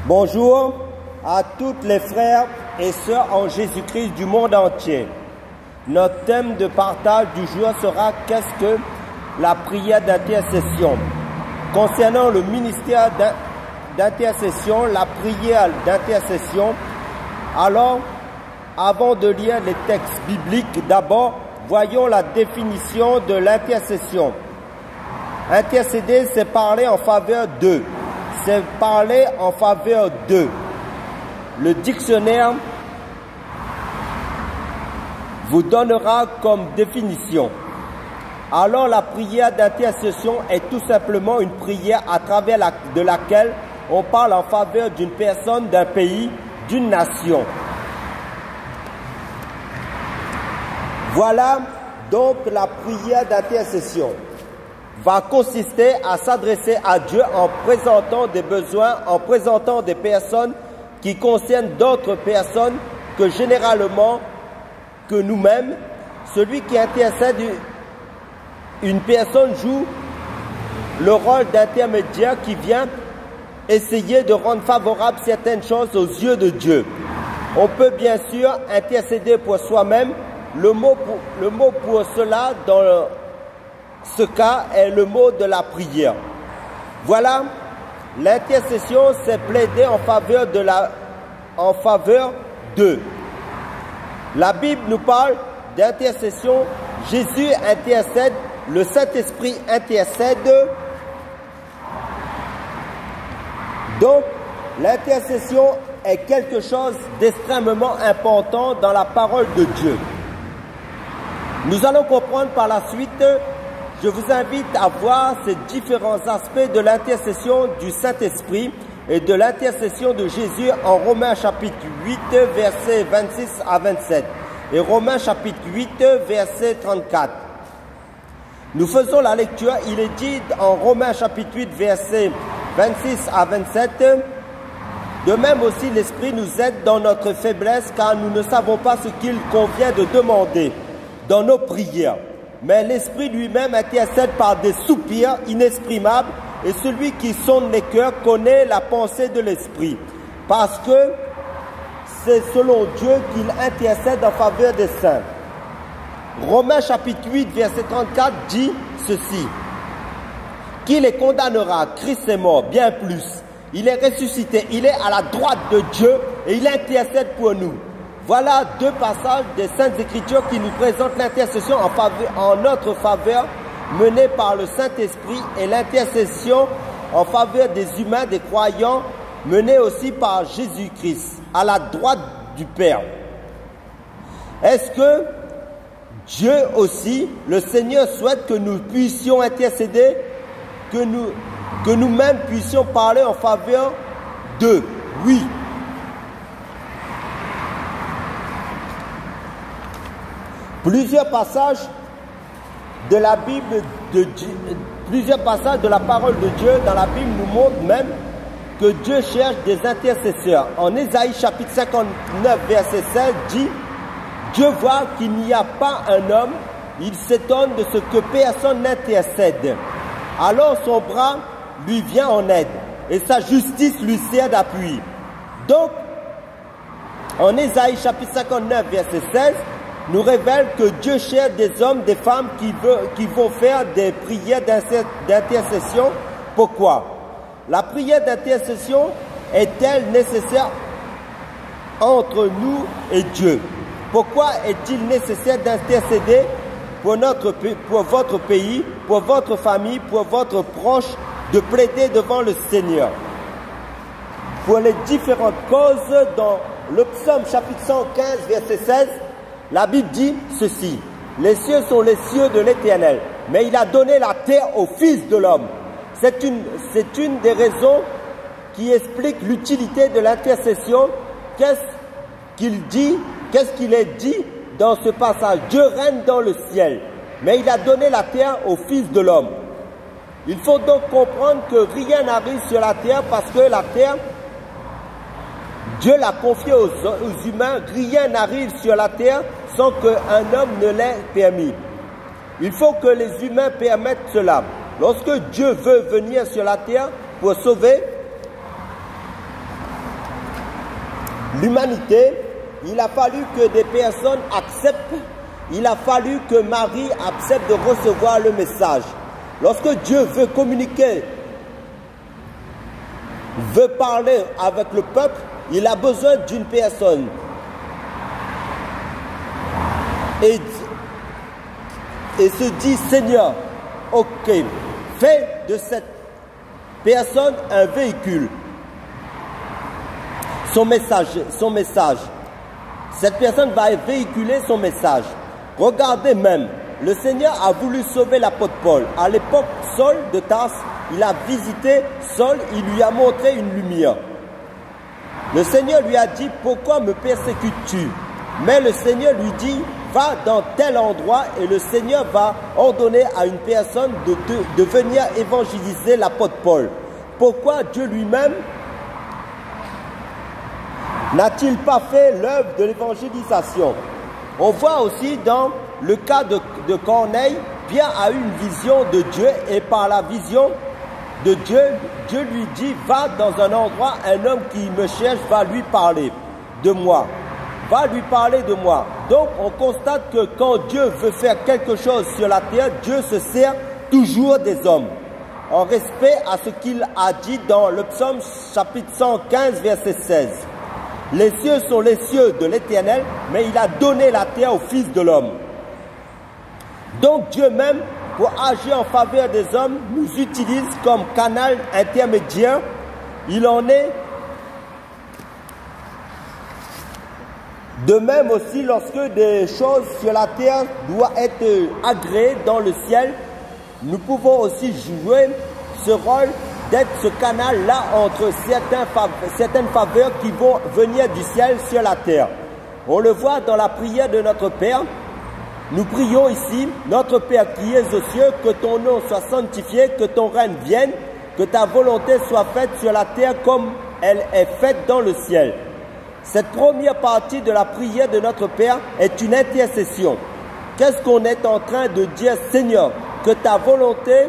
Bonjour à toutes les frères et sœurs en Jésus-Christ du monde entier. Notre thème de partage du jour sera « Qu'est-ce que la prière d'intercession ?» Concernant le ministère d'intercession, la prière d'intercession, alors, avant de lire les textes bibliques, d'abord, voyons la définition de l'intercession. Intercéder, c'est parler en faveur d'eux. C'est parler en faveur d'eux. Le dictionnaire vous donnera comme définition. Alors la prière d'intercession est tout simplement une prière à travers de laquelle on parle en faveur d'une personne, d'un pays, d'une nation. Voilà donc la prière d'intercession va consister à s'adresser à Dieu en présentant des besoins, en présentant des personnes qui concernent d'autres personnes que généralement que nous-mêmes. Celui qui intercède, une personne joue le rôle d'intermédiaire qui vient essayer de rendre favorable certaines choses aux yeux de Dieu. On peut bien sûr intercéder pour soi-même. Le mot pour cela dans ce cas est le mot de la prière. Voilà, l'intercession, c'est plaider en faveur d'eux. La Bible nous parle d'intercession. Jésus intercède, le Saint-Esprit intercède. Donc, l'intercession est quelque chose d'extrêmement important dans la parole de Dieu. Nous allons comprendre par la suite. Je vous invite à voir ces différents aspects de l'intercession du Saint-Esprit et de l'intercession de Jésus en Romains chapitre 8, versets 26 à 27 et Romains chapitre 8, verset 34. Nous faisons la lecture, il est dit en Romains chapitre 8, versets 26 à 27, de même aussi l'Esprit nous aide dans notre faiblesse car nous ne savons pas ce qu'il convient de demander dans nos prières. Mais l'Esprit lui-même intercède par des soupirs inexprimables et celui qui sonde les cœurs connaît la pensée de l'Esprit. Parce que c'est selon Dieu qu'il intercède en faveur des saints. Romains chapitre 8, verset 34 dit ceci. Qui les condamnera? Christ est mort, bien plus. Il est ressuscité, il est à la droite de Dieu et il intercède pour nous. Voilà deux passages des Saintes Écritures qui nous présentent l'intercession en notre faveur menée par le Saint-Esprit et l'intercession en faveur des humains, des croyants, menée aussi par Jésus-Christ, à la droite du Père. Est-ce que Dieu aussi, le Seigneur, souhaite que nous puissions intercéder, que nous-mêmes puissions parler en faveur d'eux? Oui. Plusieurs passages de la Bible plusieurs passages de la parole de Dieu dans la Bible nous montrent même que Dieu cherche des intercesseurs. En Ésaïe chapitre 59 verset 16 dit « Dieu voit qu'il n'y a pas un homme, il s'étonne de ce que personne n'intercède. Alors son bras lui vient en aide et sa justice lui sert d'appui. » Donc, en Ésaïe chapitre 59 verset 16, nous révèle que Dieu cherche des hommes, des femmes qui vont faire des prières d'intercession. Pourquoi? La prière d'intercession est-elle nécessaire entre nous et Dieu? Pourquoi est-il nécessaire d'intercéder pour votre pays, pour votre famille, pour votre proche, de plaider devant le Seigneur? Pour les différentes causes, dans le psaume chapitre 115, verset 16, la Bible dit ceci, « Les cieux sont les cieux de l'Éternel, mais il a donné la terre au Fils de l'homme. » C'est une des raisons qui explique l'utilité de l'intercession. Qu'est-ce qu'il est dit dans ce passage? Dieu règne dans le ciel, mais il a donné la terre au Fils de l'homme. Il faut donc comprendre que rien n'arrive sur la terre parce que la terre, Dieu l'a confiée aux humains. Rien n'arrive sur la terre sans qu'un homme ne l'ait permis. Il faut que les humains permettent cela. Lorsque Dieu veut venir sur la terre pour sauver, l'humanité, il a fallu que des personnes acceptent, il a fallu que Marie accepte de recevoir le message. Lorsque Dieu veut communiquer, veut parler avec le peuple, il a besoin d'une personne. Et se dit, Seigneur, ok, fais de cette personne un véhicule. Son message. Cette personne va véhiculer son message. Regardez même, le Seigneur a voulu sauver l'apôtre Paul. À l'époque, Saul de Tarse, il a visité Saul, il lui a montré une lumière. Le Seigneur lui a dit, pourquoi me persécutes-tu? Mais le Seigneur lui dit, va dans tel endroit et le Seigneur va ordonner à une personne de venir évangéliser l'apôtre Paul. Pourquoi Dieu lui-même n'a-t-il pas fait l'œuvre de l'évangélisation? On voit aussi dans le cas de Corneille, Pierre a eu une vision de Dieu et par la vision de Dieu, Dieu lui dit, va dans un endroit, un homme qui me cherche va lui parler de moi. Va lui parler de moi. Donc on constate que quand Dieu veut faire quelque chose sur la terre, Dieu se sert toujours des hommes. En respect à ce qu'il a dit dans le psaume chapitre 115 verset 16. Les cieux sont les cieux de l'Éternel, mais il a donné la terre au Fils de l'homme. Donc Dieu même, pour agir en faveur des hommes, nous utilise comme canal intermédiaire. Il en est de même aussi lorsque des choses sur la terre doivent être agréées dans le ciel, nous pouvons aussi jouer ce rôle d'être ce canal-là entre certaines faveurs qui vont venir du ciel sur la terre. On le voit dans la prière de notre Père. Nous prions ici, notre Père qui es aux cieux, que ton nom soit sanctifié, que ton règne vienne, que ta volonté soit faite sur la terre comme elle est faite dans le ciel. Cette première partie de la prière de notre Père est une intercession. Qu'est-ce qu'on est en train de dire? Seigneur, que ta volonté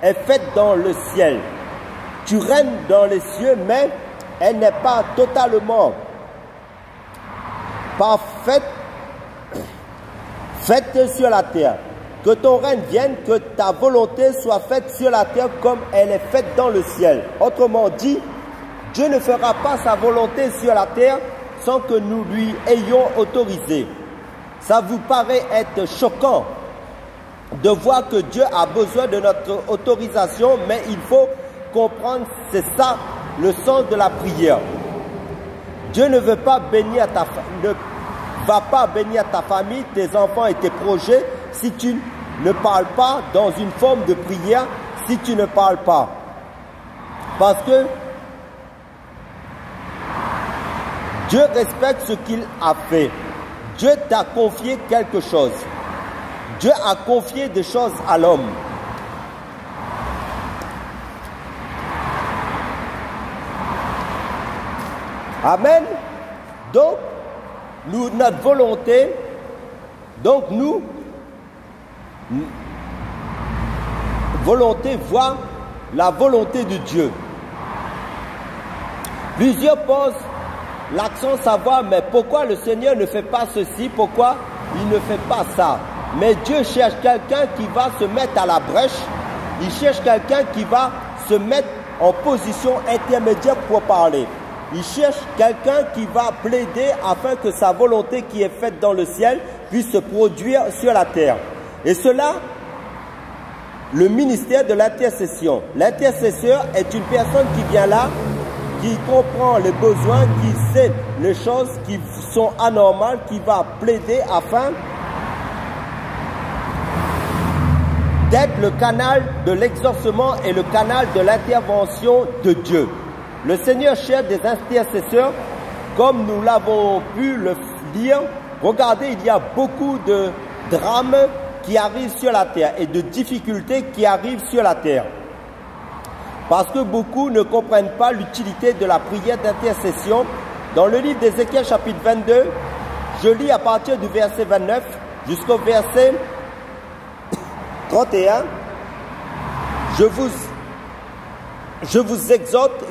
est faite dans le ciel. Tu règnes dans les cieux, mais elle n'est pas totalement parfaite, faite sur la terre. Que ton règne vienne, que ta volonté soit faite sur la terre comme elle est faite dans le ciel. Autrement dit, Dieu ne fera pas sa volonté sur la terre sans que nous lui ayons autorisé. Ça vous paraît être choquant de voir que Dieu a besoin de notre autorisation, mais il faut comprendre, c'est ça le sens de la prière. Dieu ne veut pas bénir va pas bénir ta famille, tes enfants et tes projets si tu ne parles pas dans une forme de prière, si tu ne parles pas. Parce que Dieu respecte ce qu'il a fait. Dieu t'a confié quelque chose. Dieu a confié des choses à l'homme. Amen. Donc, notre volonté, volonté voit la volonté de Dieu. Plusieurs posent l'accent savoir, mais pourquoi le Seigneur ne fait pas ceci, pourquoi il ne fait pas ça? Mais Dieu cherche quelqu'un qui va se mettre à la brèche, il cherche quelqu'un qui va se mettre en position intermédiaire pour parler. Il cherche quelqu'un qui va plaider afin que sa volonté qui est faite dans le ciel puisse se produire sur la terre. Et cela, le ministère de l'intercession. L'intercesseur est une personne qui vient là, qui comprend les besoins, qui sait les choses qui sont anormales, qui va plaider afin d'être le canal de l'exaucement et le canal de l'intervention de Dieu. Le Seigneur cherche des intercesseurs, comme nous l'avons pu le lire. Regardez, il y a beaucoup de drames qui arrivent sur la terre et de difficultés qui arrivent sur la terre. Parce que beaucoup ne comprennent pas l'utilité de la prière d'intercession. Dans le livre d'Ézéchiel chapitre 22, je lis à partir du verset 29 jusqu'au verset 31. Je vous exhorte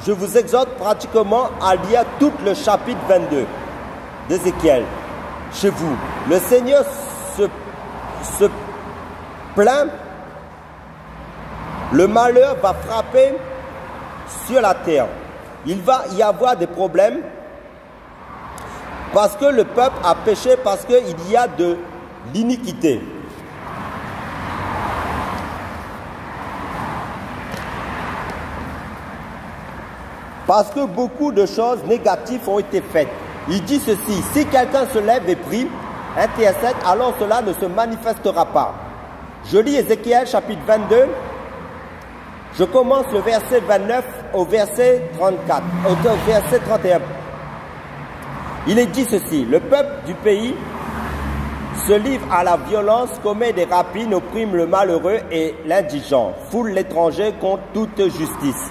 je vous exhorte pratiquement à lire tout le chapitre 22 d'Ézéchiel chez vous. Le Seigneur se plaint, le malheur va frapper sur la terre. Il va y avoir des problèmes parce que le peuple a péché, parce qu'il y a de l'iniquité. Parce que beaucoup de choses négatives ont été faites. Il dit ceci: si quelqu'un se lève et prie, intercède, alors cela ne se manifestera pas. Je lis Ézéchiel chapitre 22. Je commence le verset 29 au verset 34, au verset 31. Il est dit ceci: le peuple du pays se livre à la violence, commet des rapines, opprime le malheureux et l'indigent, foule l'étranger contre toute justice.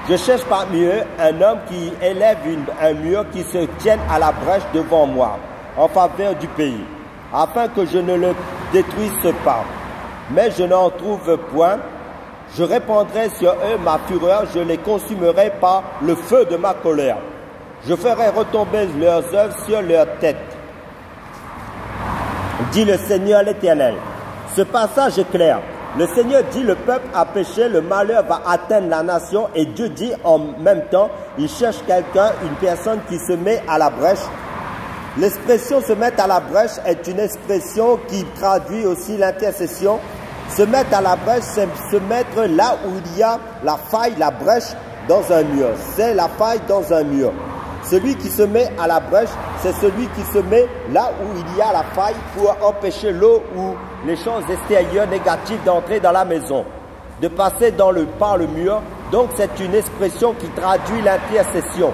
Je cherche parmi eux un homme qui élève un mur, qui se tienne à la brèche devant moi, en faveur du pays, afin que je ne le détruise pas. Mais je n'en trouve point. Je répandrai sur eux ma fureur, je les consumerai par le feu de ma colère. Je ferai retomber leurs œuvres sur leurs têtes, dit le Seigneur l'Éternel. Ce passage est clair. Le Seigneur dit: le peuple a péché, le malheur va atteindre la nation, et Dieu dit en même temps, il cherche quelqu'un, une personne qui se met à la brèche. L'expression se mettre à la brèche est une expression qui traduit aussi l'intercession. Se mettre à la brèche, c'est se mettre là où il y a la faille, la brèche dans un mur. C'est la faille dans un mur. Celui qui se met à la brèche, c'est celui qui se met là où il y a la faille pour empêcher l'eau ou les choses extérieures négatives d'entrer dans la maison, de passer par le mur. Donc c'est une expression qui traduit l'intercession.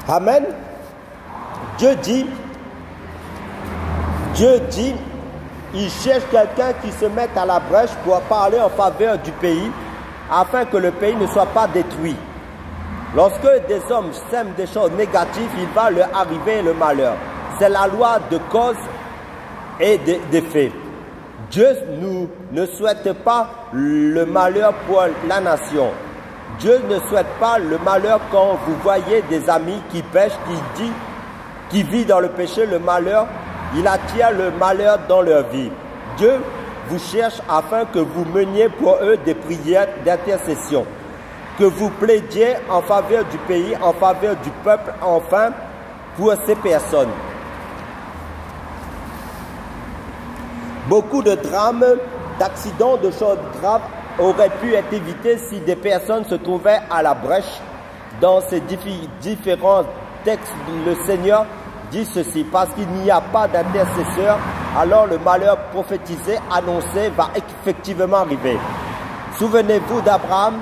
Amen. Dieu dit, il cherche quelqu'un qui se mette à la brèche pour parler en faveur du pays, afin que le pays ne soit pas détruit. Lorsque des hommes sèment des choses négatives, il va leur arriver le malheur. C'est la loi de cause et d'effet. Dieu ne souhaite pas le malheur pour la nation. Dieu ne souhaite pas le malheur quand vous voyez des amis qui pêchent, qui vivent dans le péché, le malheur. Il attire le malheur dans leur vie. Dieu vous cherche afin que vous meniez pour eux des prières d'intercession, que vous plaidiez en faveur du pays, en faveur du peuple, enfin, pour ces personnes. Beaucoup de drames, d'accidents, de choses graves auraient pu être évités si des personnes se trouvaient à la brèche. Dans ces différents textes, le Seigneur dit ceci: parce qu'il n'y a pas d'intercesseur, alors le malheur prophétisé, annoncé, va effectivement arriver. Souvenez-vous d'Abraham,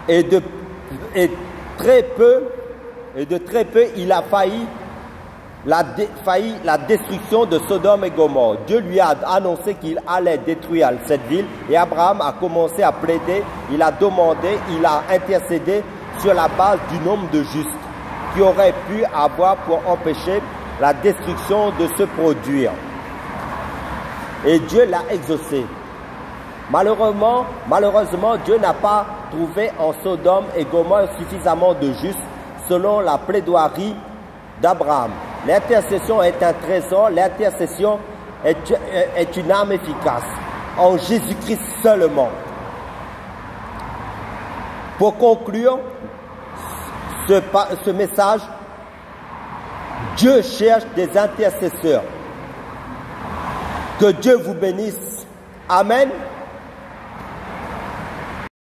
et de très peu, il a failli la destruction de Sodome et Gomorrhe. Dieu lui a annoncé qu'il allait détruire cette ville, et Abraham a commencé à plaider, il a demandé, il a intercédé sur la base du nombre de justes qui auraient pu avoir pour empêcher la destruction de se produire. Et Dieu l'a exaucé. Malheureusement, Dieu n'a pas trouvé en Sodome et Gomorrhe suffisamment de justes selon la plaidoirie d'Abraham. L'intercession est un trésor, l'intercession est une arme efficace en Jésus-Christ seulement. Pour conclure ce message, Dieu cherche des intercesseurs. Que Dieu vous bénisse. Amen.